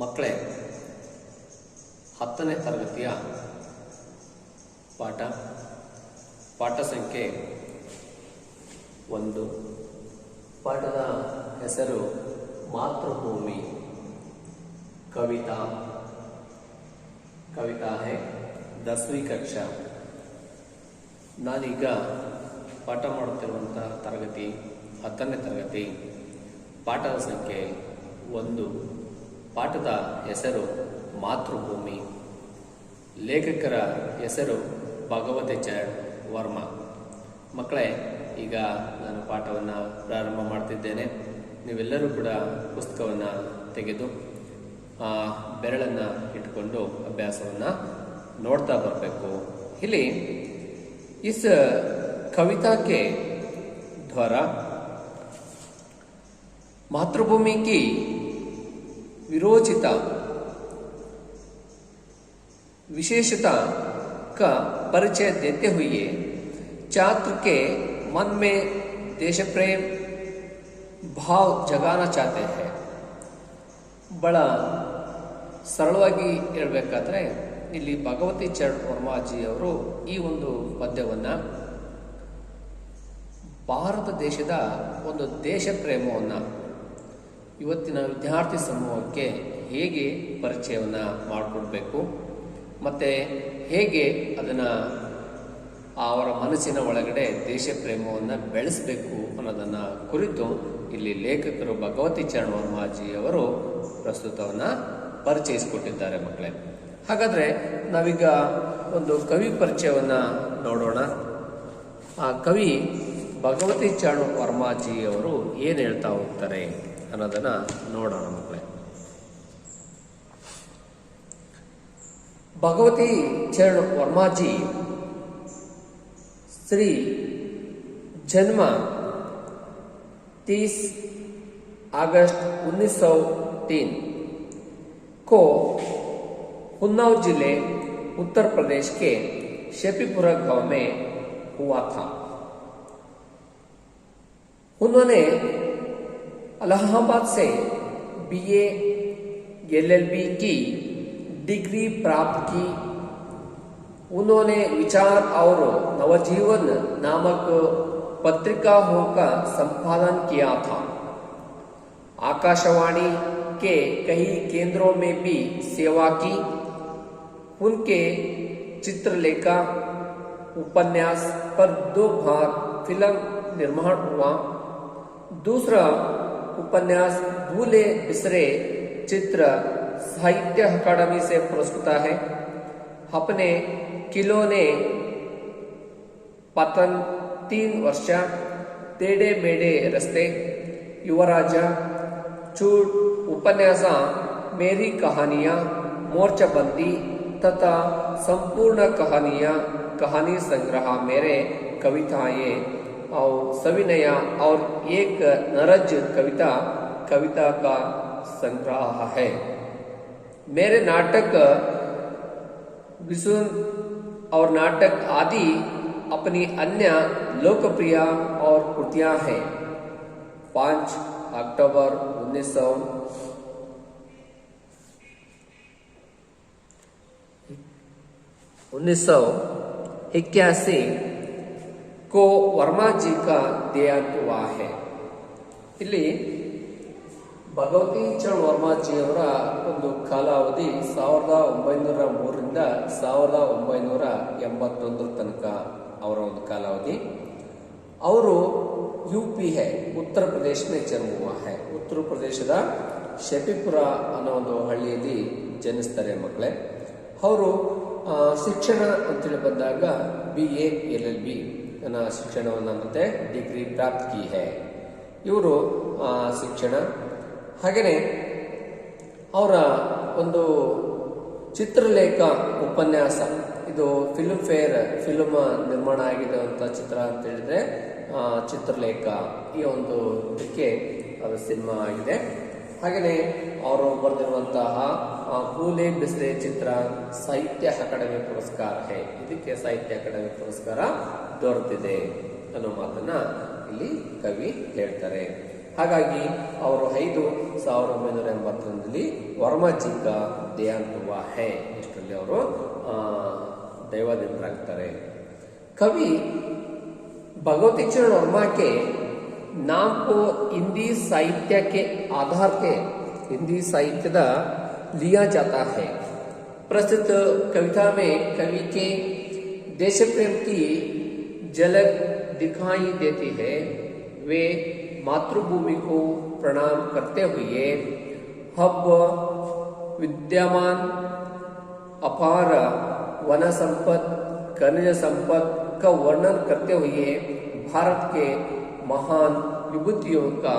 ಮಕ್ಕಳೇ, 10ನೇ ತರಗತಿಯ ಪಾಠ ಸಂಖ್ಯೆ 1. ಪಾಠದ ಹೆಸರು ಮಾತೃಭೂಮಿ. ಕವಿತಾ है 10वीं ಕಕ್ಷಾ. ನಾನೀಗ ಪಾಠ ಮಾಡುತ್ತಿರುವಂತಹ ತರಗತಿ 10ನೇ ತರಗತಿ. ಪಾಠದ ಸಂಖ್ಯೆ 1. ಪಾಠದ ಹೆಸರು ಮಾತೃಭೂಮಿ. ಲೇಖಕರ ಹೆಸರು ಭಗವತಿ ಚರಣ್ ವರ್ಮಾ. ಮಕ್ಕಳೇ, ಈಗ ನಾನು ಪಾಠವನ್ನು ಪ್ರಾರಂಭ ಮಾಡ್ತಿದ್ದೇನೆ. ನೀವೆಲ್ಲರೂ ಕೂಡ ಪುಸ್ತಕವನ್ನು ತೆಗೆದು ಬೆರಳನ್ನು ಇಟ್ಕೊಂಡು ಅಭ್ಯಾಸವನ್ನು ನೋಡ್ತಾ ಬರಬೇಕು. ಇಲ್ಲಿ इस कविता के द्वारा मातृभूमि की विरोचिता विशेषता का परिचय देते हुए छात्र के मन में देश प्रेम भाव जगाना चाहते हैं. बड़ा ಸರಳವಾಗಿ ಹೇಳಬೇಕಾದ್ರೆ ಇಲ್ಲಿ ಭಗವತಿ ಚರಣ್ ವರ್ಮಾಜಿ ಅವರು ಈ ಒಂದು ಪದ್ಯವನ್ನು ಭಾರತ ದೇಶದ ಒಂದು ದೇಶ ಪ್ರೇಮವನ್ನು ಇವತ್ತಿನ ವಿದ್ಯಾರ್ಥಿ ಸಮೂಹಕ್ಕೆ ಹೇಗೆ ಪರಿಚಯವನ್ನು ಮಾಡಿಕೊಡ್ಬೇಕು ಮತ್ತು ಹೇಗೆ ಅದನ್ನು ಅವರ ಮನಸ್ಸಿನ ಒಳಗಡೆ ದೇಶ ಪ್ರೇಮವನ್ನು ಬೆಳೆಸಬೇಕು ಅನ್ನೋದನ್ನು ಕುರಿತು ಇಲ್ಲಿ ಲೇಖಕರು ಭಗವತಿ ಚರಣ್ ವರ್ಮಾಜಿ ಅವರು ಪ್ರಸ್ತುತವನ್ನು ಪರಿಚಯಿಸಿಕೊಟ್ಟಿದ್ದಾರೆ. ಮಕ್ಕಳೇ, ಹಾಗಾದರೆ ನಾವೀಗ ಒಂದು ಕವಿ ಪರಿಚಯವನ್ನು ನೋಡೋಣ. ಆ ಕವಿ ಭಗವತಿ ಚರಣ್ ವರ್ಮಾಜಿ ಅವರು ಏನು ಹೇಳ್ತಾ ಹೋಗ್ತಾರೆ ಅನ್ನೋದನ್ನು ನೋಡೋಣ. ಮಕ್ಕಳೇ, ಭಗವತಿ ಚರಣ್ ವರ್ಮಾಜಿ श्री जन्म 30 अगस्त 1903 को उन्नाव जिले उत्तर प्रदेश के शेपीपुरा गांव में हुआ था. उन्होंने इलाहाबाद से BA LLB की डिग्री प्राप्त की. उन्होंने विचार और नवजीवन नामक पत्रिकाओं का संपादन किया था. आकाशवाणी के कई केंद्रों में भी सेवा की. उनके चित्रलेखा उपन्यास पर 2 भाग फिल्म निर्माण हुआ. दूसरा उपन्यास भूले बिसरे चित्र साहित्य अकादमी से पुरस्कृत है. अपने खिलौने पतन 3 वर्ष, तेड़े मेड़े रस्ते, युवराज, चूड़ उपन्यास, मेरी कहानियां, मोर्चाबंदी तथा संपूर्ण कहानियां, कहानी संग्रह, मेरे कविताएं और सविनय और एक नरज कविता का संग्रह है. मेरे नाटक विसुन और नाटक आदि अपनी अन्य लोकप्रिय और कृतियां हैं. 5 अक्टूबर 1981 को वर्मा जी का देहांत हुआ है. ಇಲ್ಲಿ ಭಗವತಿ ಚರಣ್ ವರ್ಮಾಜಿ ಅವರ ಒಂದು ಕಾಲಾವಧಿ 1903 ರಿಂದ 1981 ತನಕ ಅವರ ಒಂದು ಕಾಲಾವಧಿ. ಅವರು यूपी है उत्तर प्रदेश में जन्म हुआ है. ಉತ್ತರ ಪ್ರದೇಶದ ಶೇಪೀಪುರ ಅನ್ನೋ ಒಂದು ಹಳ್ಳಿಯಲ್ಲಿ ಜನಿಸ್ತಾರೆ. ಮಕ್ಕಳೇ, ಅವರು ಶಿಕ್ಷಣ ಅಂತೇಳಿ ಬಂದಾಗ BA LLB ಅನ್ನೋ ಶಿಕ್ಷಣವನ್ನು ಮತ್ತೆ ಡಿಗ್ರಿ ಪ್ರಾಪ್ತ ಕಿ ಹೈ. ಇವರು ಶಿಕ್ಷಣ ಹಾಗೆಯೇ ಅವರ ಒಂದು ಚಿತ್ರಲೇಖ ಉಪನ್ಯಾಸ, ಇದು ಫಿಲ್ಮ್ ಫೇರ್ ಫಿಲ್ಮ್ ನಿರ್ಮಾಣ ಆಗಿರುವಂಥ ಚಿತ್ರ ಅಂತ ಹೇಳಿದ್ರೆ ಚಿತ್ರಲೇಖ, ಈ ಒಂದು ಇದಕ್ಕೆ ಅದು ಸಿನಿಮಾ ಆಗಿದೆ. ಹಾಗೆಯೇ ಅವರು ಬರೆದಿರುವಂತಹ ಭೂಲೆ ಬಿಸ್ರೆ ಚಿತ್ರ ಸಾಹಿತ್ಯ ಅಕಾಡೆಮಿ ಪುರಸ್ಕಾರ ಹೇ, ಇದಕ್ಕೆ ಸಾಹಿತ್ಯ ಅಕಾಡೆಮಿ ಪುರಸ್ಕಾರ ದೊರೆತಿದೆ ಅನ್ನೋ ಮಾತನ್ನ ಇಲ್ಲಿ ಕವಿ ಹೇಳ್ತಾರೆ. ಹಾಗಾಗಿ ಅವರು 5 1981ರಲ್ಲಿ ವರ್ಮಾಜಿ ಕಾ ದೇಹಾಂತ ಹುವಾ ಹೈ ಇಷ್ಟರಲ್ಲಿ ಅವರು ದೈವಾಧೀನರಾಗ್ತಾರೆ. कवि भगवती चरण वर्मा के नाम को हिंदी साहित्य के आधार पे हिंदी साहित्य लिया जाता है. प्रस्तुत कविता में कवि के देश प्रेम की झलक दिखाई देती है. वे मातृभूमि को प्रणाम करते हुए अब विद्यमान अपार वन संपद खनिज संपद का वर्णन करते हुए भारत के महान विभूतियों का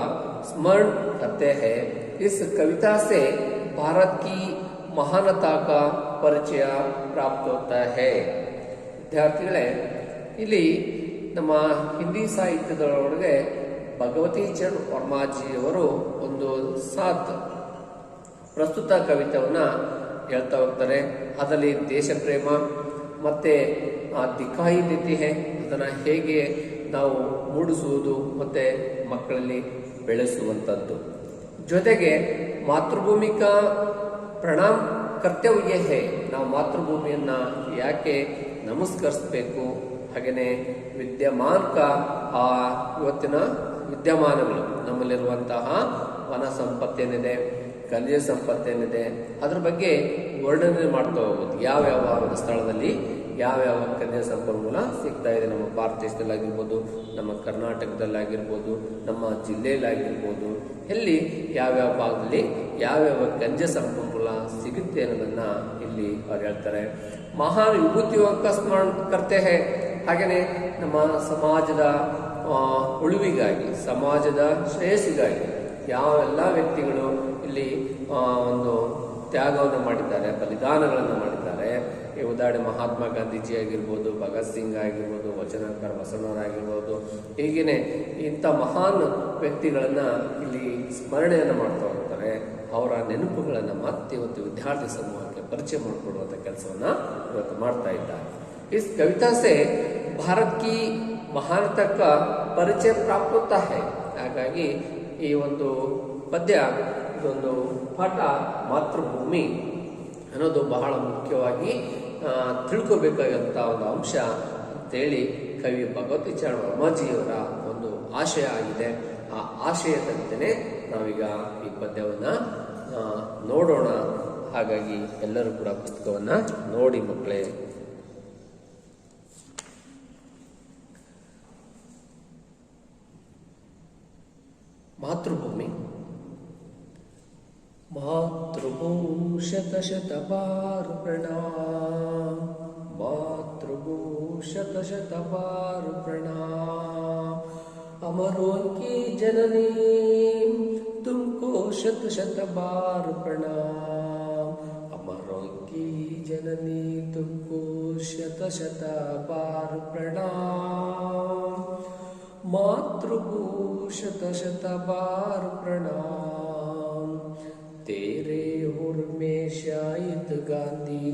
स्मरण करते हैं. इस कविता से भारत की महानता का ಪರಿಚಯ ಪ್ರಾಪ್ತ होता है. ವಿದ್ಯಾರ್ಥಿಗಳೇ, ಇಲ್ಲಿ ನಮ್ಮ ಹಿಂದಿ ಸಾಹಿತ್ಯದೊಳಗೆ ಭಗವತಿ ಚರಣ್ ವರ್ಮಾಜಿಯವರು ಒಂದು ಸಾತ್ ಪ್ರಸ್ತುತ ಕವಿತೆಯನ್ನ ಹೇಳ್ತಾ ಹೋಗ್ತಾರೆ. ಅದರಲ್ಲಿ ದೇಶ ಪ್ರೇಮ ಮತ್ತೆ ದಿಖಾಯಿ ದೇತಿ ಹೈ ಅದನ್ನು ಹೇಗೆ ನಾವು ಮೂಡಿಸುವುದು ಮತ್ತೆ ಮಕ್ಕಳಲ್ಲಿ ಬೆಳೆಸುವಂಥದ್ದು, ಜೊತೆಗೆ ಮಾತೃಭೂಮಿಕ ಪ್ರಣಾಮ ಕರ್ತವ್ಯ ಹೇ ನಾವು ಮಾತೃಭೂಮಿಯನ್ನ ಯಾಕೆ ನಮಸ್ಕರಿಸಬೇಕು, ಹಾಗೆಯೇ ವಿದ್ಯಮಾನಕ ಆ ಇವತ್ತಿನ ವಿದ್ಯಮಾನಗಳು ನಮ್ಮಲ್ಲಿರುವಂತಹ ವನ ಸಂಪತ್ತೇನಿದೆ, ಖನಿಜ ಸಂಪತ್ತೇನಿದೆ ಅದ್ರ ಬಗ್ಗೆ ವರ್ಣನೆ ಮಾಡ್ತಾ ಹೋಗೋದು. ಯಾವ್ಯಾವ ಒಂದು ಸ್ಥಳದಲ್ಲಿ ಯಾವ್ಯಾವ ಖನಿಜ ಸಂಪನ್ಮೂಲ ಸಿಗ್ತಾ ಇದೆ, ನಮ್ಮ ಭಾರತ ದೇಶದಲ್ಲಾಗಿರ್ಬೋದು, ನಮ್ಮ ಕರ್ನಾಟಕದಲ್ಲಾಗಿರ್ಬೋದು, ನಮ್ಮ ಜಿಲ್ಲೆಯಲ್ಲಾಗಿರ್ಬೋದು, ಎಲ್ಲಿ ಯಾವ್ಯಾವ ಭಾಗದಲ್ಲಿ ಯಾವ್ಯಾವ ಖನಿಜ ಸಂಪನ್ಮೂಲ ಸಿಗುತ್ತೆ ಅನ್ನೋದನ್ನ ಇಲ್ಲಿ ಅವ್ರು ಹೇಳ್ತಾರೆ. ಮಹಾನ್ ವಿಭೂತಿಯೋಗ ಸ್ಮರಣ ಕರ್ತೆ ಹೇ, ಹಾಗೆಯೇ ನಮ್ಮ ಸಮಾಜದ ಉಳಿವಿಗಾಗಿ, ಸಮಾಜದ ಶ್ರೇಯಸ್ಸಿಗಾಗಿ ಯಾವೆಲ್ಲ ವ್ಯಕ್ತಿಗಳು ಇಲ್ಲಿ ಒಂದು ತ್ಯಾಗವನ್ನು ಮಾಡಿದ್ದಾರೆ, ಬಲಿದಾನಗಳನ್ನು ಮಾಡಿದ್ದಾರೆ. ಈ ಉದಾಹರಣೆ ಮಹಾತ್ಮ ಗಾಂಧೀಜಿ ಆಗಿರ್ಬೋದು, ಭಗತ್ ಸಿಂಗ್ ಆಗಿರ್ಬೋದು, ವಚನಕಾರ ಬಸವಣ್ಣವರಾಗಿರ್ಬೋದು, ಹೀಗೇನೆ ಇಂಥ ಮಹಾನ್ ವ್ಯಕ್ತಿಗಳನ್ನ ಇಲ್ಲಿ ಸ್ಮರಣೆಯನ್ನು ಮಾಡ್ತಾ ಹೋಗ್ತಾರೆ. ಅವರ ನೆನಪುಗಳನ್ನು ಮತ್ತೆ ಇವತ್ತು ವಿದ್ಯಾರ್ಥಿ ಸಮೂಹಕ್ಕೆ ಪರಿಚಯ ಮಾಡಿಕೊಡುವಂಥ ಕೆಲಸವನ್ನ ಇವತ್ತು ಮಾಡ್ತಾ ಇದ್ದಾರೆ. इस कविता से भारत की महानता का ಪರಿಚಯ ಪ್ರಾಪ್ತ होता है. ಹಾಗಾಗಿ ಈ ಒಂದು ಪದ್ಯ, ಇದೊಂದು ಪಾಠ ಮಾತೃಭೂಮಿ ಅನ್ನೋದು ಬಹಳ ಮುಖ್ಯವಾಗಿ ತಿಳ್ಕೋಬೇಕಾದಂಥ ಒಂದು ಅಂಶ ಅಂತೇಳಿ ಕವಿ ಭಗವತಿ ಚರಣ್ ವರ್ಮಾಜಿಯವರ ಒಂದು ಆಶಯ ಆಗಿದೆ. ಆ ಆಶಯದಂತೆಯೇ ನಾವೀಗ ಈ ಪದ್ಯವನ್ನ ನೋಡೋಣ. ಹಾಗಾಗಿ ಎಲ್ಲರೂ ಕೂಡ ಪುಸ್ತಕವನ್ನ ನೋಡಿ ಮಕ್ಕಳೇ. मातृभूमि मातृभू शत शत बार प्रणाम, मातृभू शत शत बार प्रणाम, अमरों की जननी तुमको शत शत बार प्रणाम, अमरों की जननी तुमको शत शत बार प्रणाम, मातृभू शत शत बार प्रणाम. तेरे हुर में शाहिद गांधी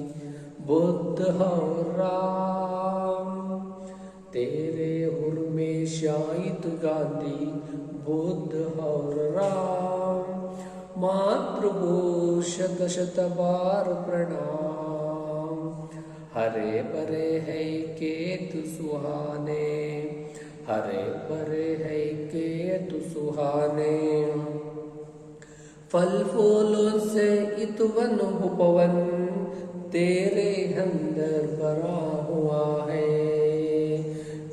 बुद्ध और राम, तेरे हुर में शाहिद गांधी बुद्ध और राम, मातृभू शत शत बार प्रणाम. हरे भरे है खेत सुहाने, हरे भरे है खेत सुहाने, फल फूलों से इतवन उपवन तेरे अंदर भरा हुआ है.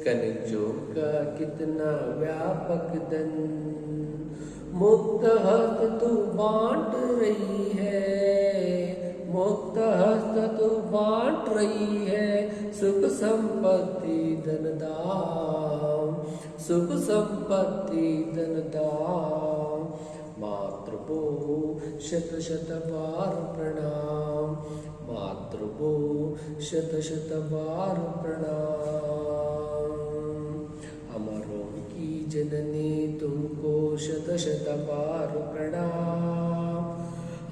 खनिजों का कितना व्यापक धन मुक्त हस्त तू बांट रही है, मुक्त हस्त तू बांट रही है. सुख संपत्ति धन दाम, सुख संपत्ति धन दाम, मातृभू शत शत बार प्रणाम, मातृभू शत शत बार प्रणाम. अमरों की जननी तुमको शत शत बार प्रणाम,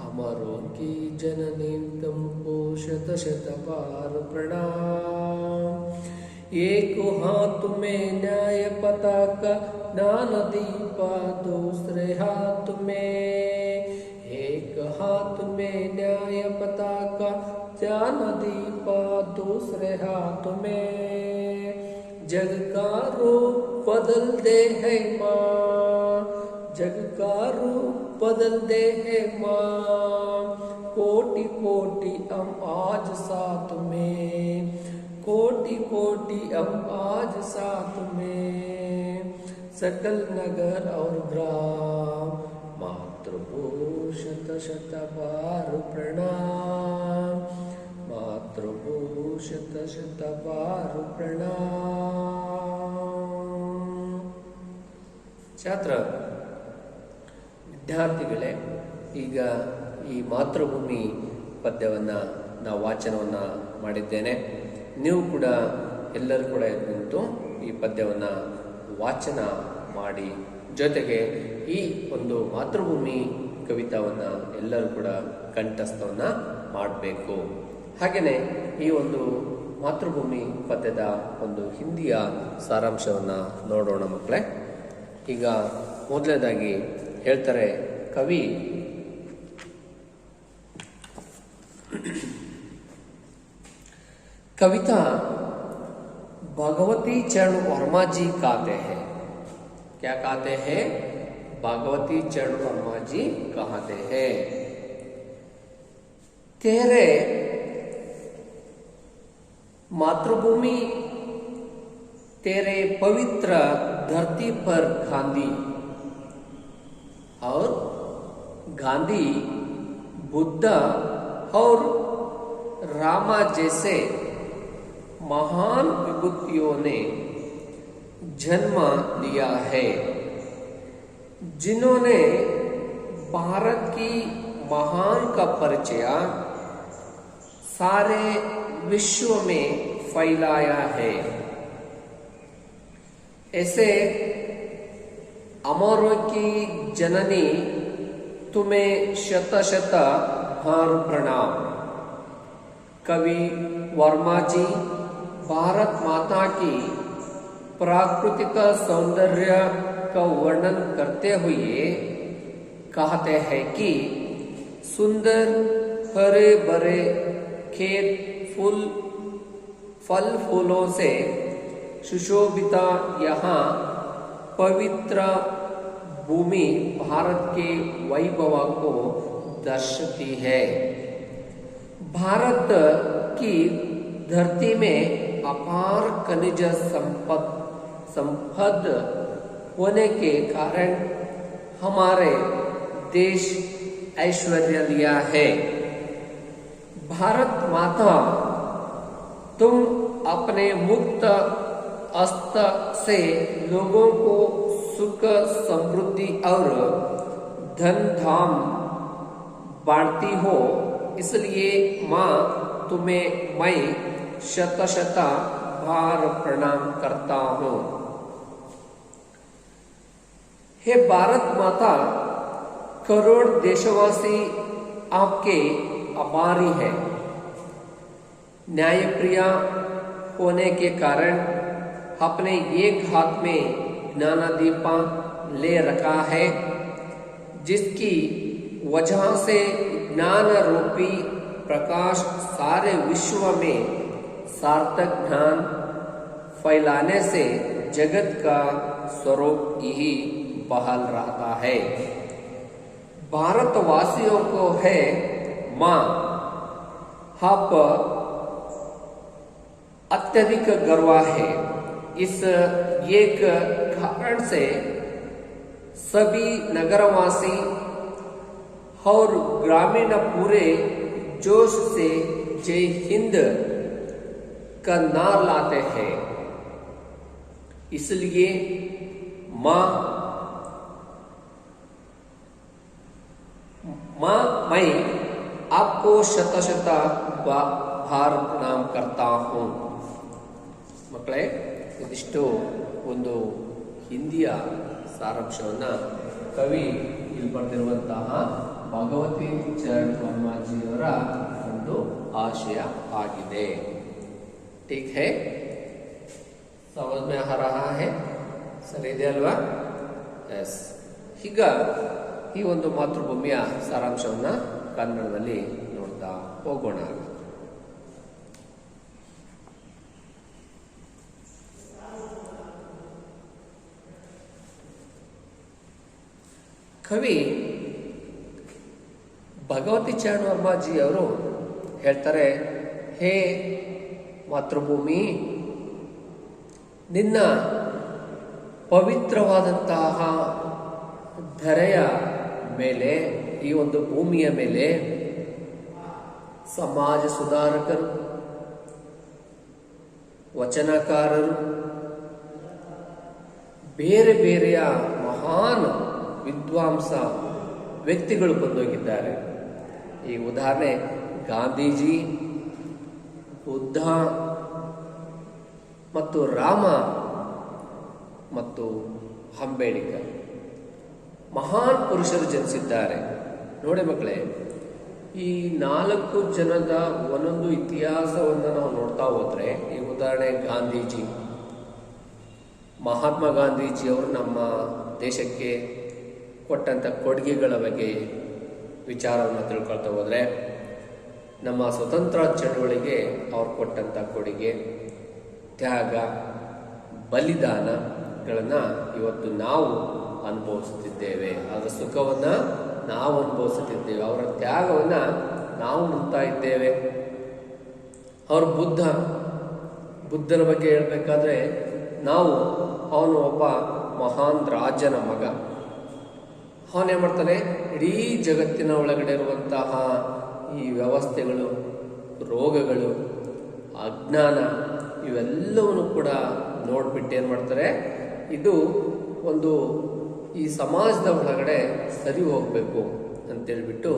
अमरों की जननी तुमको शत शत बार प्रणाम. एक हाथ में न्याय पताका ज्ञान दीपा, दूसरे हाथ में ध्यान दीप दूसरे हाथ में, जग का रूप बदल दे है माँ, जग का रूप बदल दे है माँ। कोटि कोटि हम आज साथ में, कोटि कोटि हम आज साथ में, सकल नगर और ग्राम मातृभूष शत शत बार प्रणाम, मातृभूष शत शत बार प्रणाम। ಛಾತ್ರ ವಿದ್ಯಾರ್ಥಿಗಳೇ, ಈಗ ಈ ಮಾತೃಭೂಮಿ ಪದ್ಯವನ್ನು ನಾವು ವಾಚನವನ್ನು ಮಾಡಿದ್ದೇನೆ. ನೀವು ಕೂಡ ಎಲ್ಲರೂ ಕೂಡ ನಿಂತು ಈ ಪದ್ಯವನ್ನು ವಾಚನ ಮಾಡಿ, ಜೊತೆಗೆ ಈ ಒಂದು ಮಾತೃಭೂಮಿ ಕವಿತಾವನ್ನು ಎಲ್ಲರೂ ಕೂಡ ಕಂಠಸ್ಥವನ್ನು ಮಾಡಬೇಕು. ಹಾಗೆಯೇ ಈ ಒಂದು ಮಾತೃಭೂಮಿ ಪದ್ಯದ ಒಂದು ಹಿಂದಿಯ ಸಾರಾಂಶವನ್ನು ನೋಡೋಣ ಮಕ್ಕಳೇ. ಈಗ ಮೊದಲನೇದಾಗಿ ಹೇಳ್ತಾರೆ ಕವಿ, कविता भगवती चरण वर्मा जी कहते हैं। क्या कहते हैं? भगवती चरण वर्मा जी कहते हैं, तेरे मातृभूमि तेरे पवित्र धरती पर गांधी और गांधी, बुद्ध और रामा जैसे महान विभूतियों ने जन्म लिया है, जिन्होंने भारत की महान का परिचय सारे विश्व में फैलाया है। ऐसे अमरों की जननी तुम्हें शत शत बार प्रणाम। कवि वर्मा जी भारत माता की प्राकृतिक सौंदर्य का वर्णन करते हुए कहते हैं कि सुंदर हरे भरे खेत फल फूलों से सुशोभित यहाँ पवित्र भूमि भारत के वैभव को दर्शाती है। भारत की धरती में अपार खनिज संपद होने के कारण हमारे देश ऐश्वर्य लिया है। भारत माता, तुम अपने मुक्त हस्त से लोगों को सुख समृद्धि और धन धाम बांटती हो, इसलिए माँ तुम्हें मैं शत शत बार प्रणाम करता हूँ। हे भारत माता, करोड़ देशवासी आपके आभारी है। न्यायप्रिया होने के कारण अपने एक हाथ में ज्ञानदीपा ले रखा है, जिसकी वजह से ज्ञान रूपी प्रकाश सारे विश्व में सार्थक ज्ञान फैलाने से जगत का स्वरूप यही बहाल रहता है। भारतवासियों को है माँ आप अत्यधिक गर्व है। इस एक कारण से सभी नगरवासी और ग्रामीण पूरे जोश से जय हिंद का नारा लाते हैं। इसलिए माँ मैं आपको शत शत बार प्रणाम करता हूँ। ಮಕ್ಕಳೇ, ಇದಿಷ್ಟು ಒಂದು ಹಿಂದಿಯ ಸಾರಾಂಶವನ್ನು ಕವಿ ಇಲ್ಲಿ ಬರೆದಿರುವಂತಹ ಭಗವತಿ ಚರಣ್ ವರ್ಮಾಜಿಯವರ ಒಂದು ಆಶಯ ಆಗಿದೆ. ठीक है, समझ में आ रहा है? ಸರಿ ಇದೆ ಅಲ್ವಾ? ಎಸ್. ಈಗ ಈ ಒಂದು ಮಾತೃಭೂಮಿಯ ಸಾರಾಂಶವನ್ನು ಕನ್ನಡದಲ್ಲಿ ನೋಡ್ತಾ ಹೋಗೋಣ. ಕವಿ ಭಗವತಿ ಚರಣ್ ವರ್ಮಾಜಿ ಅವರು ಹೇಳ್ತಾರೆ, ಹೇ ಮಾತೃಭೂಮಿ, ನಿನ್ನ ಪವಿತ್ರವಾದಂತಹ ಧರೆಯ ಮೇಲೆ, ಈ ಒಂದು ಭೂಮಿಯ ಮೇಲೆ ಸಮಾಜ ಸುಧಾರಕರು, ವಚನಕಾರರು, ಬೇರೆ ಬೇರೆಯ ಮಹಾನ್ ವಿದ್ವಾಂಸ ವ್ಯಕ್ತಿಗಳು ಬಂದೋಗಿದ್ದಾರೆ. ಈ ಉದಾಹರಣೆ ಗಾಂಧೀಜಿ, ಬುದ್ಧ ಮತ್ತು ರಾಮ ಮತ್ತು ಅಂಬೇಡ್ಕರ್ ಮಹಾನ್ ಪುರುಷರು ಜನಿಸಿದ್ದಾರೆ. ನೋಡಿ ಮಕ್ಕಳೇ, ಈ 4 ಜನದ ಒಂದೊಂದು ಇತಿಹಾಸವನ್ನು ನಾವು ನೋಡ್ತಾ ಹೋದ್ರೆ, ಈ ಉದಾಹರಣೆ ಗಾಂಧೀಜಿ, ಮಹಾತ್ಮ ಗಾಂಧೀಜಿಯವರು ನಮ್ಮ ದೇಶಕ್ಕೆ ಕೊಟ್ಟಂಥ ಕೊಡುಗೆಗಳ ಬಗ್ಗೆ ವಿಚಾರವನ್ನು ತಿಳ್ಕೊಳ್ತಾ ಹೋದರೆ, ನಮ್ಮ ಸ್ವತಂತ್ರ ಚಳವಳಿಗೆ ಅವ್ರು ಕೊಟ್ಟಂಥ ಕೊಡುಗೆ, ತ್ಯಾಗ, ಬಲಿದಾನಗಳನ್ನು ಇವತ್ತು ನಾವು ಅನುಭವಿಸುತ್ತಿದ್ದೇವೆ. ಅದರ ಸುಖವನ್ನು ನಾವು ಅನುಭವಿಸುತ್ತಿದ್ದೇವೆ, ಅವರ ತ್ಯಾಗವನ್ನು ನಾವು ನೋಡ್ತಾ ಇದ್ದೇವೆ. ಅವರು ಬುದ್ಧನ ಬಗ್ಗೆ ಹೇಳಬೇಕಾದ್ರೆ, ನಾವು ಅವನು ಒಬ್ಬ ಮಹಾನ್ ರಾಜನ ಮಗ. ಅವನೇನು ಮಾಡ್ತಾನೆ, ಇಡೀ ಜಗತ್ತಿನ ಒಳಗಡೆ ಇರುವಂತಹ ಈ ವ್ಯವಸ್ಥೆಗಳು, ರೋಗಗಳು, ಅಜ್ಞಾನ ಇವೆಲ್ಲವನ್ನು ಕೂಡ ನೋಡ್ಬಿಟ್ಟು ಏನು ಮಾಡ್ತಾರೆ, ಇದು ಒಂದು ಈ ಸಮಾಜದ ಒಳಗಡೆ ಸರಿ ಹೋಗಬೇಕು ಅಂತೇಳ್ಬಿಟ್ಟು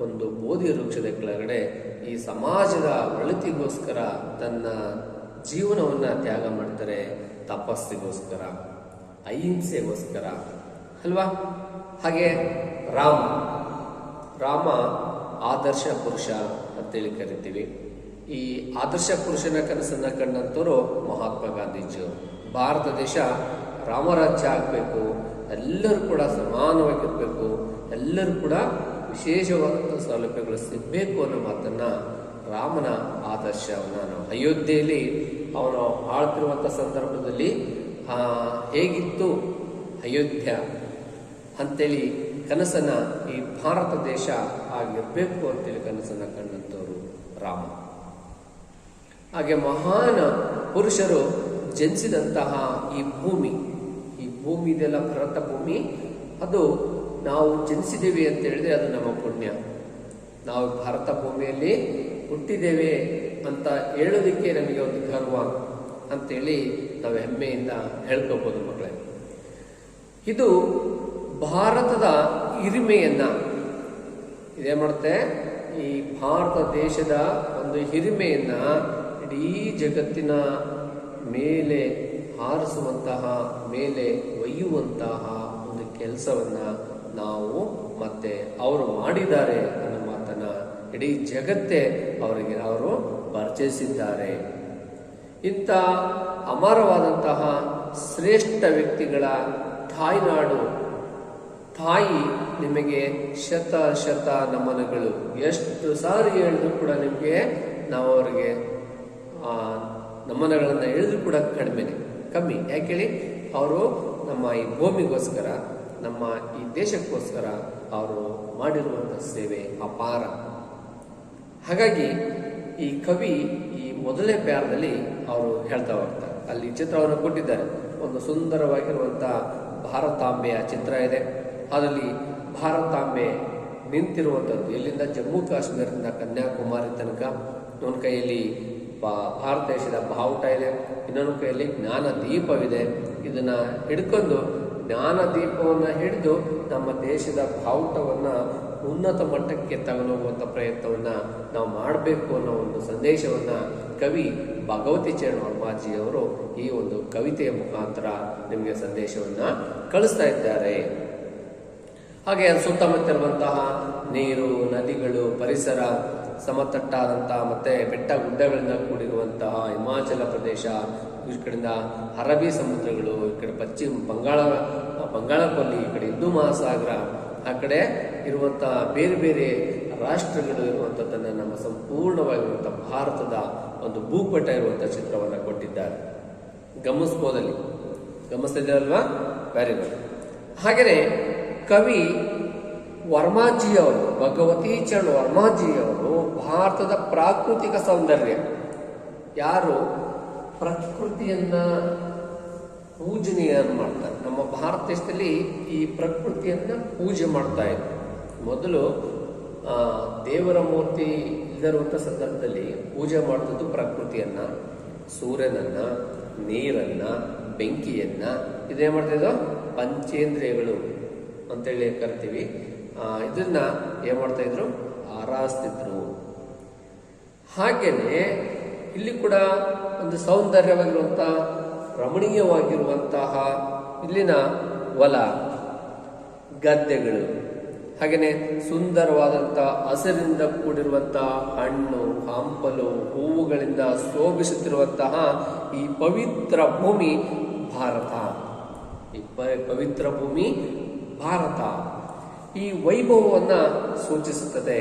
ಒಂದು ಬೋಧಿ ವೃಕ್ಷದ ಕೆಳಗಡೆ ಈ ಸಮಾಜದ ಒಳಿತಿಗೋಸ್ಕರ ತನ್ನ ಜೀವನವನ್ನು ತ್ಯಾಗ ಮಾಡ್ತಾರೆ, ತಪಸ್ಸಿಗೋಸ್ಕರ, ಅಹಿಂಸೆಗೋಸ್ಕರ ಅಲ್ವಾ. ಹಾಗೆ ರಾಮ ಆದರ್ಶ ಪುರುಷ ಅಂತೇಳಿ ಕರಿತೀವಿ. ಈ ಆದರ್ಶ ಪುರುಷನ ಕನಸನ್ನ ಕಂಡಂಥವ್ರು ಮಹಾತ್ಮ ಗಾಂಧೀಜಿಯವರು. ಭಾರತ ದೇಶ ರಾಮರಾಜ್ಯ ಆಗಬೇಕು, ಎಲ್ಲರೂ ಕೂಡ ಸಮಾನವಾಗಿರಬೇಕು, ಎಲ್ಲರೂ ಕೂಡ ವಿಶೇಷವಾದಂಥ ಸೌಲಭ್ಯಗಳು ಸಿಗಬೇಕು ಅನ್ನೋ ಮಾತನ್ನ, ರಾಮನ ಆದರ್ಶವನ್ನು ನಾವು ಅಯೋಧ್ಯೆಯಲ್ಲಿ ಅವನು ಆಳ್ತಿರುವಂಥ ಸಂದರ್ಭದಲ್ಲಿ ಹೇಗಿತ್ತು ಅಯೋಧ್ಯ ಅಂತೇಳಿ ಕನಸನ್ನ, ಈ ಭಾರತ ದೇಶ ಆಗಿರಬೇಕು ಅಂತೇಳಿ ಕನಸನ್ನ ಕಂಡಂಥವ್ರು ರಾಮ. ಹಾಗೆ ಮಹಾನ್ ಪುರುಷರು ಜನಿಸಿದಂತಹ ಈ ಭೂಮಿ ಇದೆಲ್ಲ ಭರತ ಭೂಮಿ, ಅದು ನಾವು ಜನಿಸಿದ್ದೇವೆ ಅಂತ ಹೇಳಿದ್ರೆ ಅದು ನಮ್ಮ ಪುಣ್ಯ. ನಾವು ಭಾರತ ಭೂಮಿಯಲ್ಲಿ ಹುಟ್ಟಿದ್ದೇವೆ ಅಂತ ಹೇಳೋದಕ್ಕೆ ನಮಗೆ ಒಂದು ಗರ್ವ ಅಂತೇಳಿ ನಾವು ಹೆಮ್ಮೆಯಿಂದ ಹೇಳ್ಕೋಬಹುದು ಮಕ್ಕಳೇ. ಇದು ಭಾರತದ ಹಿರಿಮೆಯನ್ನ ಇದೇ ಮಾಡುತ್ತೆ. ಈ ಭಾರತ ದೇಶದ ಒಂದು ಹಿರಿಮೆಯನ್ನ ಇಡೀ ಜಗತ್ತಿನ ಮೇಲೆ ಹಾರಿಸುವಂತಹ, ಮೇಲೆ ಒಯ್ಯುವಂತಹ ಒಂದು ಕೆಲಸವನ್ನ ನಾವು ಮತ್ತೆ ಅವರು ಮಾಡಿದ್ದಾರೆ ಅನ್ನೋ ಮಾತನ್ನ ಇಡೀ ಜಗತ್ತೇ ಅವರು ಪರಿಚಯಿಸಿದ್ದಾರೆ. ಇಂಥ ಅಮರವಾದಂತಹ ಶ್ರೇಷ್ಠ ವ್ಯಕ್ತಿಗಳ ತಾಯ್ನಾಡು, ತಾಯಿ ನಿಮಗೆ ಶತ ನಮನಗಳು. ಎಷ್ಟು ಸಾರಿ ಹೇಳಿದ್ರು ಕೂಡ ನಿಮಗೆ ನಾವು ಅವರಿಗೆ ನಮನಗಳನ್ನು ಹೇಳಿದ್ರು ಕೂಡ ಕಮ್ಮಿ. ಯಾಕೆ ಹೇಳಿ, ಅವರು ನಮ್ಮ ಈ ಭೂಮಿಗೋಸ್ಕರ, ನಮ್ಮ ಈ ದೇಶಕ್ಕೋಸ್ಕರ ಅವರು ಮಾಡಿರುವಂಥ ಸೇವೆ ಅಪಾರ. ಹಾಗಾಗಿ ಈ ಕವಿ ಈ ಮೊದಲನೇ ಪ್ಯಾರದಲ್ಲಿ ಅವರು ಹೇಳ್ತಾ ಹೋಗ್ತಾರೆ. ಅಲ್ಲಿ ಚಿತ್ರವನ್ನು ಕೊಟ್ಟಿದ್ದಾರೆ, ಒಂದು ಸುಂದರವಾಗಿರುವಂಥ ಭಾರತಾಂಬೆಯ ಚಿತ್ರ ಇದೆ. ಅದರಲ್ಲಿ ಭಾರತಾಂಬೆ ನಿಂತಿರುವಂಥದ್ದು ಎಲ್ಲಿಂದ, ಜಮ್ಮು ಕಾಶ್ಮೀರದಿಂದ ಕನ್ಯಾಕುಮಾರಿ ತನಕ. ಒಂದು ಕೈಯಲ್ಲಿ ಭಾರತ ದೇಶದ ಬಾವುಟ ಇದೆ, ಇನ್ನೊಂದು ಕೈಯಲ್ಲಿ ಜ್ಞಾನ ದೀಪವಿದೆ. ಇದನ್ನ ಹಿಡ್ಕೊಂಡು, ಜ್ಞಾನ ದೀಪವನ್ನು ಹಿಡಿದು ನಮ್ಮ ದೇಶದ ಬಾವುಟವನ್ನು ಉನ್ನತ ಮಟ್ಟಕ್ಕೆ ತಗೊಂಡೋಗುವಂಥ ಪ್ರಯತ್ನವನ್ನು ನಾವು ಮಾಡಬೇಕು ಅನ್ನೋ ಒಂದು ಸಂದೇಶವನ್ನು ಕವಿ ಭಗವತಿ ಚರಣ್ ವರ್ಮಾಜಿಯವರು ಈ ಒಂದು ಕವಿತೆಯ ಮುಖಾಂತರ ನಿಮಗೆ ಸಂದೇಶವನ್ನು ಕಳಿಸ್ತಾ ಇದ್ದಾರೆ. ಹಾಗೆ ಸುತ್ತಮುತ್ತಲಿರುವಂತಹ ನೀರು, ನದಿಗಳು, ಪರಿಸರ, ಸಮತಟ್ಟಾದಂತಹ ಮತ್ತೆ ಬೆಟ್ಟ ಗುಡ್ಡಗಳಿಂದ ಕೂಡಿರುವಂತಹ ಹಿಮಾಚಲ ಪ್ರದೇಶ, ಈ ಕಡೆಯಿಂದ ಅರಬ್ಬಿ ಸಮುದ್ರಗಳು, ಈ ಕಡೆ ಪಶ್ಚಿಮ ಬಂಗಾಳಕೊಲ್ಲಿ, ಈ ಕಡೆ ಹಿಂದೂ ಮಹಾಸಾಗರ, ಆ ಕಡೆ ಇರುವಂತಹ ಬೇರೆ ಬೇರೆ ರಾಷ್ಟ್ರಗಳು ಇರುವಂಥದ್ದನ್ನು ನಮ್ಮ ಸಂಪೂರ್ಣವಾಗಿರುವಂತಹ ಭಾರತದ ಒಂದು ಭೂಪಟ ಇರುವಂತಹ ಚಿತ್ರವನ್ನು ಕೊಟ್ಟಿದ್ದಾರೆ. ಗಮನಿಸ್ತಿದ್ದಾರಲ್ವಾ? Very good. ಹಾಗೆಯೇ ಕವಿ ವರ್ಮಾಜಿಯವರು, ಭಗವತಿ ಚರಣ್ ವರ್ಮಾಜಿಯವರು ಭಾರತದ ಪ್ರಾಕೃತಿಕ ಸೌಂದರ್ಯ, ಯಾರು ಪ್ರಕೃತಿಯನ್ನ ಪೂಜನೆಯನ್ನು ಮಾಡ್ತಾರೆ. ನಮ್ಮ ಭಾರತ ದೇಶದಲ್ಲಿ ಈ ಪ್ರಕೃತಿಯನ್ನ ಪೂಜೆ ಮಾಡ್ತಾ ಇದ್ರು. ಮೊದಲು ದೇವರ ಮೂರ್ತಿ ಇಲ್ಲದಿರುವಂಥ ಸಂದರ್ಭದಲ್ಲಿ ಪೂಜೆ ಮಾಡ್ತಿದ್ದು ಪ್ರಕೃತಿಯನ್ನ, ಸೂರ್ಯನನ್ನ, ನೀರನ್ನ, ಬೆಂಕಿಯನ್ನ, ಇದೇ ಮಾಡ್ತಿದ್ದು ಪಂಚೇಂದ್ರಿಯಗಳು ಅಂತೇಳಿ ಕರಿತೀವಿ. ಇದನ್ನ ಏನ್ ಮಾಡ್ತಾ ಇದ್ರು, ಆರಾಧಿಸ್ತಿದ್ರು. ಹಾಗೇನೆ ಇಲ್ಲಿ ಕೂಡ ಒಂದು ಸೌಂದರ್ಯವಾಗಿರುವಂತಹ, ರಮಣೀಯವಾಗಿರುವಂತಹ ಇಲ್ಲಿನ ಹೊಲ ಗದ್ದೆಗಳು, ಹಾಗೇನೆ ಸುಂದರವಾದಂತಹ ಹಸಿರಿಂದ ಕೂಡಿರುವಂತಹ ಹಣ್ಣು ಹಂಪಲು ಹೂವುಗಳಿಂದ ಶೋಭಿಸುತ್ತಿರುವಂತಹ ಈ ಪವಿತ್ರ ಭೂಮಿ ಭಾರತ. ಈ ಪವಿತ್ರ ಭೂಮಿ ಭಾರತ ಈ ವೈಭವವನ್ನ ಸೂಚಿಸುತ್ತದೆ.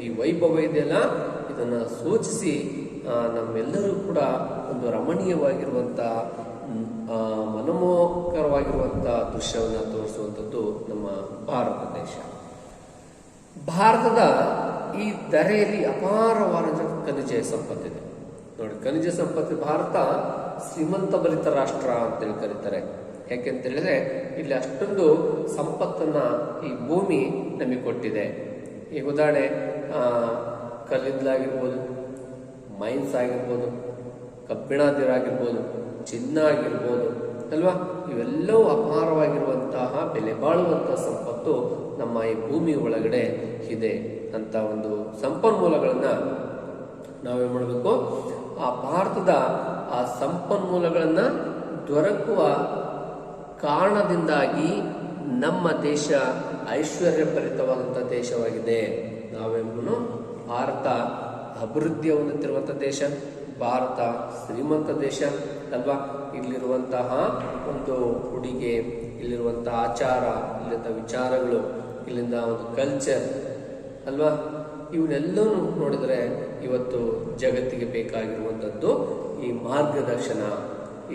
ಈ ವೈಭವ ಇದೆಯಲ್ಲ, ಇದನ್ನ ಸೂಚಿಸಿ ನಮ್ಮೆಲ್ಲರೂ ಕೂಡ ಒಂದು ರಮಣೀಯವಾಗಿರುವಂತಹ ಮನಮೋಹಕರವಾಗಿರುವಂತಹ ದೃಶ್ಯವನ್ನು ತೋರಿಸುವಂಥದ್ದು ನಮ್ಮ ಭಾರತ ದೇಶ. ಭಾರತದ ಈ ಧರೆಯಲ್ಲಿ ಅಪಾರವಾದ ಖನಿಜ ಸಂಪತ್ತಿದೆ. ನೋಡಿ, ಖನಿಜ ಸಂಪತ್ತು ಭಾರತ ಶ್ರೀಮಂತ ಭರಿತ ರಾಷ್ಟ್ರ ಅಂತೇಳಿ ಕರೀತಾರೆ. ಯಾಕೆಂತ ಹೇಳಿದ್ರೆ ಇಲ್ಲಿ ಅಷ್ಟೊಂದು ಸಂಪತ್ತನ್ನ ಈ ಭೂಮಿ ನಮಗೆ ಕೊಟ್ಟಿದೆ. ಈಗ ಉದಾಹರಣೆ ಕಲ್ಲಿದ್ದಲಾಗಿರ್ಬೋದು, ಮೈನ್ಸ್ ಆಗಿರ್ಬೋದು, ಕಬ್ಬಿಣಾದಿರಾಗಿರ್ಬೋದು, ಚಿನ್ನ ಆಗಿರ್ಬೋದು ಅಲ್ವಾ, ಇವೆಲ್ಲವೂ ಅಪಾರವಾಗಿರುವಂತಹ ಬೆಲೆ ಬಾಳುವಂತಹ ಸಂಪತ್ತು ನಮ್ಮ ಈ ಭೂಮಿ ಒಳಗಡೆ ಇದೆ ಅಂತ ಒಂದು ಸಂಪನ್ಮೂಲಗಳನ್ನ ನಾವೇನ್ ಮಾಡಬೇಕು, ಆ ಭಾರತದ ಆ ಸಂಪನ್ಮೂಲಗಳನ್ನ ದೊರಕುವ ಕಾರಣದಿಂದಾಗಿ ನಮ್ಮ ದೇಶ ಐಶ್ವರ್ಯಭರಿತವಾದಂತಹ ದೇಶವಾಗಿದೆ. ನಾವೇನು ಭಾರತ ಅಭಿವೃದ್ಧಿ ಹೊಂದುತ್ತಿರುವಂತಹ ದೇಶ, ಭಾರತ ಶ್ರೀಮಂತ ದೇಶ ಅಲ್ವಾ. ಇಲ್ಲಿರುವಂತಹ ಒಂದು ಉಡುಗೆ, ಇಲ್ಲಿರುವಂತಹ ಆಚಾರ, ಇಲ್ಲಿಂದ ವಿಚಾರಗಳು, ಇಲ್ಲಿಂದ ಒಂದು ಕಲ್ಚರ್ ಅಲ್ವಾ, ಇವನ್ನೆಲ್ಲವೂ ನೋಡಿದ್ರೆ ಇವತ್ತು ಜಗತ್ತಿಗೆ ಬೇಕಾಗಿರುವಂಥದ್ದು ಈ ಮಾರ್ಗದರ್ಶನ.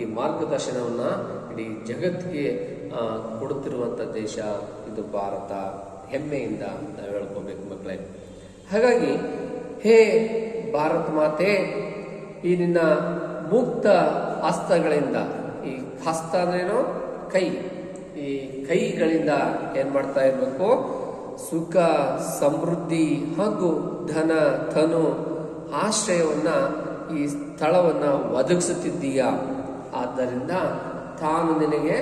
ಈ ಮಾರ್ಗದರ್ಶನವನ್ನ ಇಡೀ ಜಗತ್ತಿಗೆ ಕೊಡುತ್ತಿರುವಂಥ ದೇಶ ಇದು ಭಾರತ. ಹೆಮ್ಮೆಯಿಂದ ನಾವು ಹೇಳ್ಕೋಬೇಕು ಮಕ್ಕಳೇ. ಹಾಗಾಗಿ ಹೇ ಭಾರತ ಮಾತೆ, ಈ ನಿನ್ನ ಮುಕ್ತ ಹಸ್ತಗಳಿಂದ, ಈ ಹಸ್ತ ಅಂದ್ರೇನು, ಕೈ, ಈ ಕೈಗಳಿಂದ ಏನ್ ಮಾಡ್ತಾ ಇರ್ಬೇಕು, ಸುಖ ಸಮೃದ್ಧಿ ಹಾಗೂ ಧನ ತನು ಆಶ್ರಯವನ್ನ, ಈ ಸ್ಥಳವನ್ನ ಒದಗಿಸುತ್ತಿದ್ದೀಯ. ಆದ್ದರಿಂದ ತಾನು ನಿನಗೆ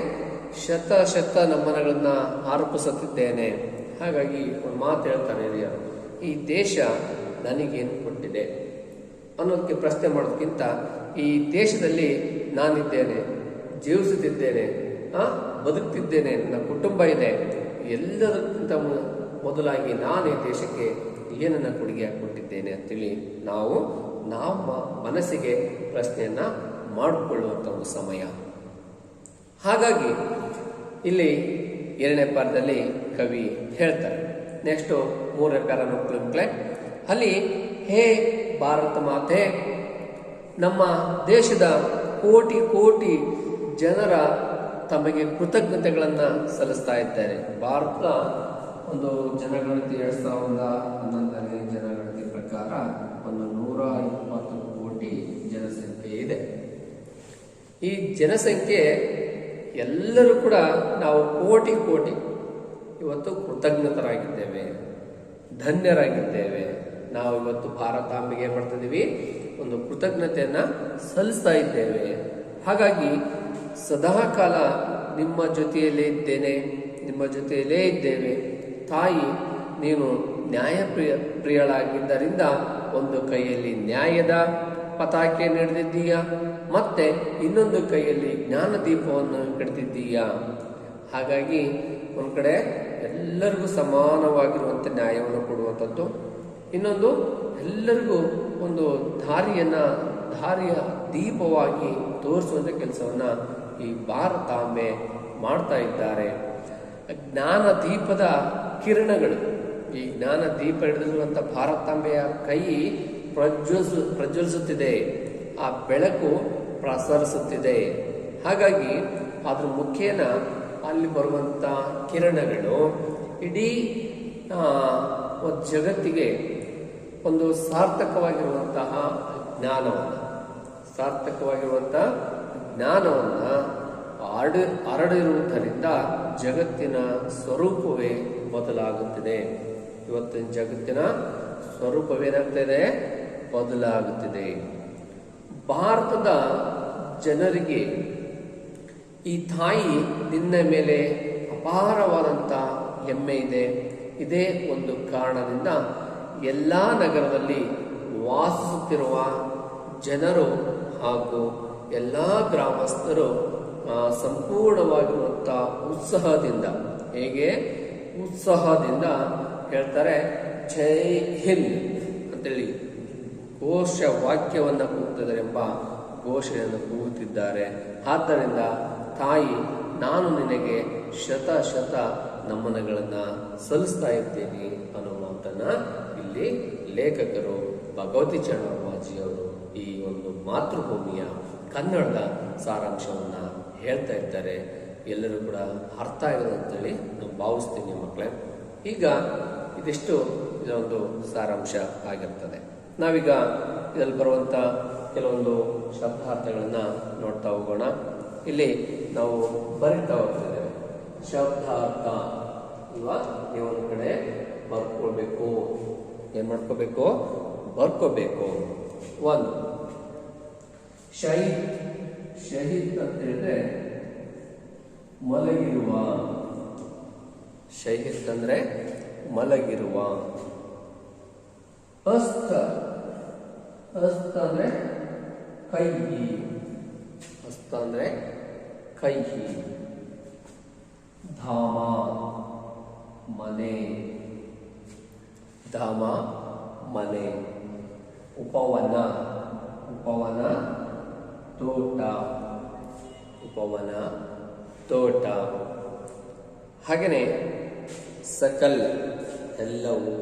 ಶತ ನಮನಗಳನ್ನ ಅರ್ಪಿಸುತ್ತಿದ್ದೇನೆ. ಹಾಗಾಗಿ ಒಂದು ಮಾತು ಹೇಳ್ತಾರೆ ಹಿರಿಯರು, ಈ ದೇಶ ನನಗೇನು ಕೊಟ್ಟಿದೆ ಅನ್ನೋದಕ್ಕೆ ಪ್ರಶ್ನೆ ಮಾಡೋದಕ್ಕಿಂತ ಈ ದೇಶದಲ್ಲಿ ನಾನಿದ್ದೇನೆ, ಜೀವಿಸುತ್ತಿದ್ದೇನೆ, ಬದುಕ್ತಿದ್ದೇನೆ, ನನ್ನ ಕುಟುಂಬ ಇದೆ, ಎಲ್ಲದಕ್ಕಿಂತ ಮೊದಲಾಗಿ ನಾನು ಈ ದೇಶಕ್ಕೆ ಏನನ್ನ ಕೊಡುಗೆ ಕೊಟ್ಟಿದ್ದೇನೆ ಅಂತೇಳಿ ನಾವು ನಮ್ಮ ಮನಸ್ಸಿಗೆ ಪ್ರಶ್ನೆಯನ್ನ ಮಾಡಿಕೊಳ್ಳುವಂಥ ಒಂದು ಸಮಯ. ಹಾಗಾಗಿ ಇಲ್ಲಿ 2ನೇ ಪಾಠದಲ್ಲಿ ಕವಿ ಹೇಳ್ತಾರೆ. ನೆಕ್ಸ್ಟ್ 3ನೇ ಪ್ಯಾರ ನೋಡ್ಕೊಳ್ಳಿ. ಅಲ್ಲಿ ಹೇ ಭಾರತ ಮಾತೆ, ನಮ್ಮ ದೇಶದ ಕೋಟಿ ಕೋಟಿ ಜನರ ತಮಗೆ ಕೃತಜ್ಞತೆಗಳನ್ನ ಸಲ್ಲಿಸ್ತಾ ಇದ್ದಾರೆ. ಭಾರತದ ಒಂದು ಜನಗಣತಿ 2011ನೇ ಜನಗಣತಿ ಪ್ರಕಾರ ಒಂದು 120 ಕೋಟಿ ಜನಸಂಖ್ಯೆ ಇದೆ. ಈ ಜನಸಂಖ್ಯೆ ಎಲ್ಲರೂ ಕೂಡ ನಾವು ಕೋಟಿ ಕೋಟಿ ಇವತ್ತು ಕೃತಜ್ಞತರಾಗಿದ್ದೇವೆ, ಧನ್ಯರಾಗಿದ್ದೇವೆ. ನಾವು ಇವತ್ತು ಭಾರತಾಂಬೆಗೆ ಏನ್ ಮಾಡ್ತಿದ್ದೀವಿ, ಒಂದು ಕೃತಜ್ಞತೆಯನ್ನ ಸಲ್ಲಿಸ್ತಾ ಇದ್ದೇವೆ. ಹಾಗಾಗಿ ಸದಾ ಕಾಲ ನಿಮ್ಮ ಜೊತೆಯಲ್ಲೇ ಇದ್ದೇನೆ, ನಿಮ್ಮ ಜೊತೆಯಲ್ಲೇ ಇದ್ದೇವೆ. ತಾಯಿ, ನೀನು ಪ್ರಿಯಳಾಗಿದ್ದರಿಂದ ಒಂದು ಕೈಯಲ್ಲಿ ನ್ಯಾಯದ ಪತಾಕೆ ಹಿಡಿದಿದ್ದೀಯ, ಮತ್ತೆ ಇನ್ನೊಂದು ಕೈಯಲ್ಲಿ ಜ್ಞಾನ ದೀಪವನ್ನು ಹಿಡಿದಿದ್ದೀಯ. ಹಾಗಾಗಿ ಒಂದ್ ಕಡೆ ಎಲ್ಲರಿಗೂ ಸಮಾನವಾಗಿರುವಂತ ನ್ಯಾಯವನ್ನು ಕೊಡುವಂಥದ್ದು, ಇನ್ನೊಂದು ಎಲ್ಲರಿಗೂ ಒಂದು ದಾರಿಯ ದೀಪವಾಗಿ ತೋರಿಸುವಂತ ಕೆಲಸವನ್ನ ಈ ಭಾರತಾಂಬೆ ಮಾಡ್ತಾ ಇದ್ದಾರೆ. ಜ್ಞಾನ ದೀಪದ ಕಿರಣಗಳು, ಈ ಜ್ಞಾನ ದೀಪ ಹಿಡಿದಿರುವಂತ ಭಾರತಾಂಬೆಯ ಕೈ ಪ್ರಜ್ವಲಿಸುತ್ತಿದೆ, ಆ ಬೆಳಕು ಪ್ರಸರಿಸುತ್ತಿದೆ. ಹಾಗಾಗಿ ಅದ್ರ ಮುಖೇನ ಅಲ್ಲಿ ಬರುವಂತ ಕಿರಣಗಳು ಇಡೀ ಒಂದು ಜಗತ್ತಿಗೆ ಒಂದು ಸಾರ್ಥಕವಾಗಿರುವಂತಹ ಜ್ಞಾನವನ್ನು ಹರಡಿರುವುದರಿಂದ ಜಗತ್ತಿನ ಸ್ವರೂಪವೇ ಬದಲಾಗುತ್ತಿದೆ. ಇವತ್ತಿನ ಜಗತ್ತಿನ ಸ್ವರೂಪವೇನಾಗ್ತಿದೆ? ಬದಲಾಗುತ್ತಿದೆ. ಭಾರತದ ಜನರಿಗೆ ಈ ತಾಯಿ ನಿನ್ನ ಮೇಲೆ ಅಪಾರವಾದಂಥ ಹೆಮ್ಮೆ ಇದೆ. ಇದೇ ಒಂದು ಕಾರಣದಿಂದ ಎಲ್ಲ ನಗರದಲ್ಲಿ ವಾಸಿಸುತ್ತಿರುವ ಜನರು ಹಾಗೂ ಎಲ್ಲ ಗ್ರಾಮಸ್ಥರು ಸಂಪೂರ್ಣವಾಗಿರುವಂಥ ಉತ್ಸಾಹದಿಂದ ಹೇಳ್ತಾರೆ, ಜೈ ಹಿಂದ್ ಅಂತೇಳಿ ಘೋಷ ವಾಕ್ಯವನ್ನು ಕೂಗುತ್ತಿದ್ದಾರೆ ಎಂಬ ಘೋಷಣೆಯನ್ನು ಕೂಗುತ್ತಿದ್ದಾರೆ. ಆದ್ದರಿಂದ ತಾಯಿ, ನಾನು ನಿನಗೆ ಶತ ನಮನಗಳನ್ನು ಸಲ್ಲಿಸ್ತಾ ಇದ್ದೇನೆ ಅನ್ನೋ ಮಾತನ್ನ ಇಲ್ಲಿ ಲೇಖಕರು ಭಗವತಿ ಚರಣವಾಜಿಯವರು ಈ ಒಂದು ಮಾತೃಭೂಮಿಯ ಕನ್ನಡದ ಸಾರಾಂಶವನ್ನು ಹೇಳ್ತಾ ಇದ್ದಾರೆ. ಎಲ್ಲರೂ ಕೂಡ ಅರ್ಥ ಆಗಿದೆ ಅಂತೇಳಿ ನಾನು ಭಾವಿಸ್ತೀನಿ ಮಕ್ಕಳೇ. ಈಗ ಇದಿಷ್ಟು ಇದೊಂದು ಸಾರಾಂಶ ಆಗಿರ್ತದೆ. ನಾವೀಗ ಇದರಲ್ಲಿ ಬರುವಂಥ ಕೆಲವೊಂದು ಶಬ್ದಾರ್ಥಗಳನ್ನು ನೋಡ್ತಾ ಹೋಗೋಣ. ಇಲ್ಲಿ ನಾವು ಬರಿತಾ ಹೋಗ್ತಿದ್ದೇವೆ ಶಬ್ದಾರ್ಥ ಅಲ್ವಾ. ನೀವೊಂದು ಕಡೆ ಬರ್ಕೊಳ್ಬೇಕು. ಏನ್ ಮಾಡ್ಕೋಬೇಕು? ಬರ್ಕೋಬೇಕು. ಒಂದು ಶಹೀದ್ ಅಂತ ಹೇಳಿದ್ರೆ ಮಲಗಿರುವ. ಶಹೀದ್ ಅಂದ್ರೆ ಮಲಗಿರುವ. ಅಸ್ತ ಅಂದ್ರೆ ಕೈಹಿ. ಅಸ್ತ ಅಂದ್ರೆ ಕೈಹಿ. ಧಾಮ ಮನೆ. ಉಪವನ ತೋಟ. ಹಾಗೆಯೇ ಸಕಲ್ ಎಲ್ಲವೂ.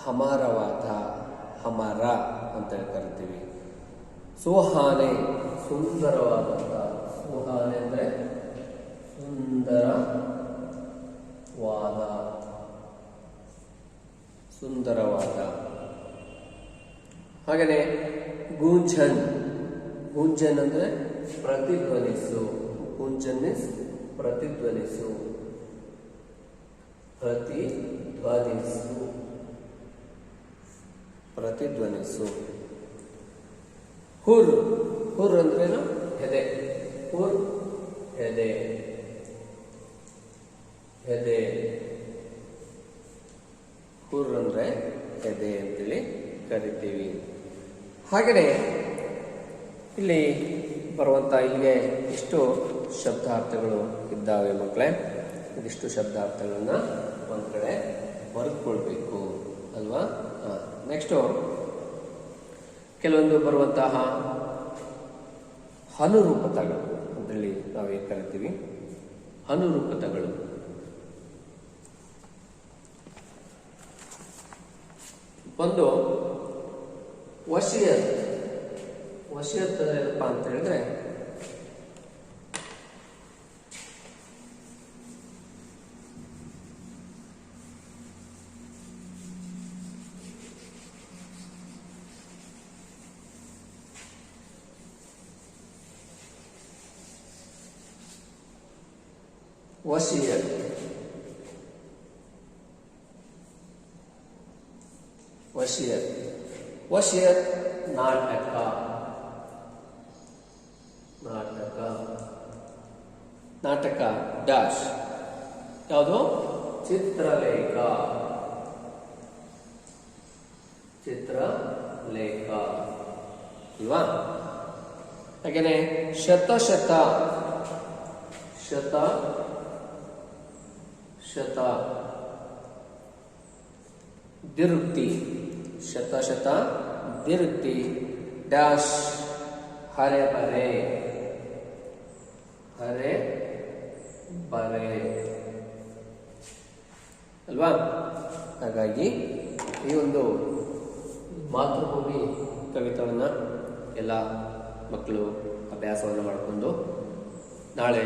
ಹಮಾರವಾದ ಹಮಾರ ಅಂತ ಕರಿತೀವಿ. ಸುಹಾನೆ ಸುಂದರವಾದಂಥ. ಸುಹಾನೆ ಅಂದ್ರೆ ಸುಂದರವಾದ. ಹಾಗೆಯೇ ಗೂಂಜನ್ ಅಂದ್ರೆ ಪ್ರತಿಧ್ವನಿಸು. ಗೂಂಜನ್ ಇಸ್ ಪ್ರತಿಧ್ವನಿಸು. ಹುರ್ ಅಂದ್ರೇನು? ಹೆದೆ. ಹುರ್ ಅಂದ್ರೆ ಹೆದೆ ಅಂತೇಳಿ ಕರಿತೀವಿ. ಹಾಗೆಯೇ ಇಲ್ಲಿ ಬರುವಂತ ಇಲ್ಲಿಗೆ ಇಷ್ಟು ಶಬ್ದಾರ್ಥಗಳು ಇದ್ದಾವೆ ಮಕ್ಕಳೇ. ಇದಿಷ್ಟು ಶಬ್ದಾರ್ಥಗಳನ್ನ ಒಂದ್ ಕಡೆ ಬರೆದುಕೊಳ್ಬೇಕು ಅಲ್ವಾ. ನೆಕ್ಸ್ಟು ಕೆಲವೊಂದು ಬರುವಂತಹ ಅನುರೂಪತಗಳು ಅಂತೇಳಿ ನಾವೇನು ಕರಿತೀವಿ. ಅನುರೂಪತಗಳು ಒಂದು ವಶಿಯತ್ ಏನಪ್ಪ ಅಂತ ಹೇಳಿದ್ರೆ ವಶಿಯತ್ ನಾಟಕ ಡ್ಯಾಶ್ ಯಾವುದು? ಚಿತ್ರಲೇಖ ಅಲ್ವಾ. ಹಾಗೇನೆ ಶತ ದಿರುಕ್ತಿ. ದಿರುಕ್ತಿ ಡ್ಯಾಶ್ ಹರೆ ಬರೆ ಅಲ್ವಾ. ಹಾಗಾಗಿ ಈ ಒಂದು ಮಾತೃಭೂಮಿ ಕವಿತವನ್ನು ಎಲ್ಲ ಮಕ್ಕಳು ಅಭ್ಯಾಸವನ್ನು ಮಾಡಿಕೊಂಡು ನಾಳೆ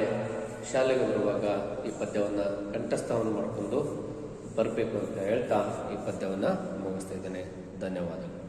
ಶಾಲೆಗೆ ಬರುವಾಗ ಈ ಪದ್ಯವನ್ನು ಕಂಠಸ್ಥವನ್ನು ಮಾಡಿಕೊಂಡು ಬರಬೇಕು ಅಂತ ಹೇಳ್ತಾ ಈ ಪದ್ಯವನ್ನು ಮುಗಿಸ್ತಾ ಇದ್ದೇನೆ. ಧನ್ಯವಾದಗಳು.